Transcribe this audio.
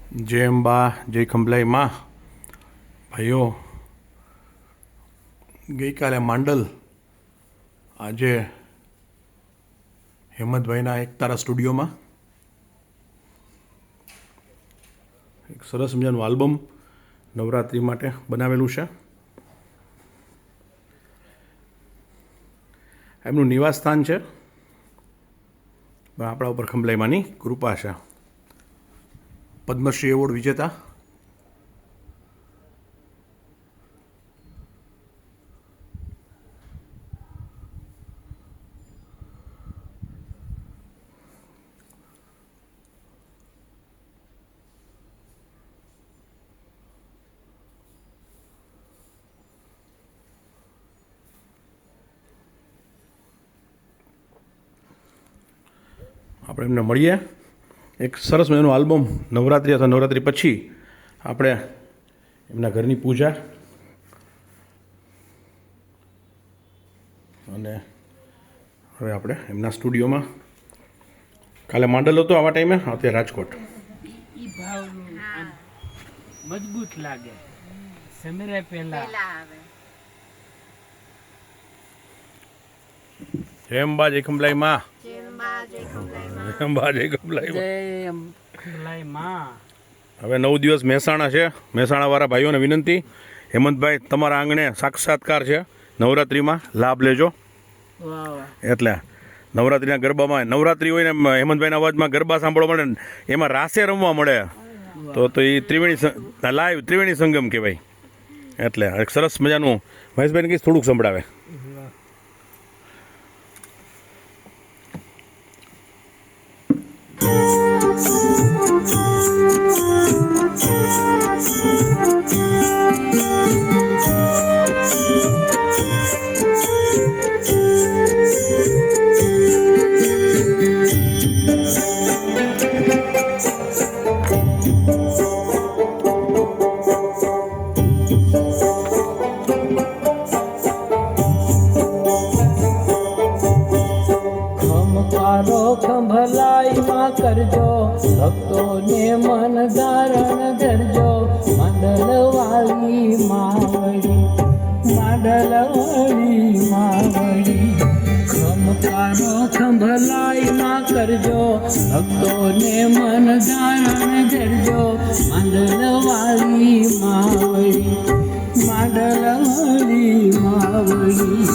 જય અંબા, જય ખંભલાઈ માં. ભાઈઓ, ગઈકાલે માંડલ, આજે હેમંતભાઈના એકતારા સ્ટુડિયોમાં એક સરસ મજાનું આલ્બમ નવરાત્રિ માટે બનાવેલું છે. એમનું નિવાસ સ્થાન છે, પણ આપણા ઉપર ખંભલાઈમાંની કૃપા છે. પદ્મશ્રી એવોર્ડ વિજેતા આપણે એમને મળીએ. એક સરસ મજાનું આલ્બમ નવરાત્રિ અથવા નવરાત્રિ પછી આપણે એમના ઘરની પૂજા અને હવે આપણે એમના સ્ટુડિયોમાં. કાલે માંડલ હતો આવા ટાઈમે, અત્યારે રાજકોટ. ઈ ભાવ મજબૂત લાગે. સમરે પહેલા જય અંબા, જય ખંભલાઈ માં. હવે 9 દિવસ મહેસાણા છે. મહેસાણાવાળા ભાઈઓને વિનંતી, હેમંતભાઈ તમારા આંગણે સાક્ષાત્કાર છે નવરાત્રિમાં, લાભ લેજો. એટલે નવરાત્રિના ગરબામાં, નવરાત્રિ હોય ને હેમંતભાઈના અવાજમાં ગરબા સાંભળવા મળે ને એમાં રાસે રમવા મળે તો એ લાઈવ ત્રિવેણી સંગમ કહેવાય. એટલે એક સરસ મજાનું મહેશભાઈને કહીશ થોડુંક સંભળાવે. ખંભલાઈમાં કરજો, ભક્તોને મન ધારણ ધરજો. માંડલવાળી માવડી, માંડલવાળી માવડી. ખમકારો ખંભલાઈમાં કરજો, ભક્તોને મન ધારણ ધરજો. માંડલવાળી માવડી, માંડલવાળી માવડી.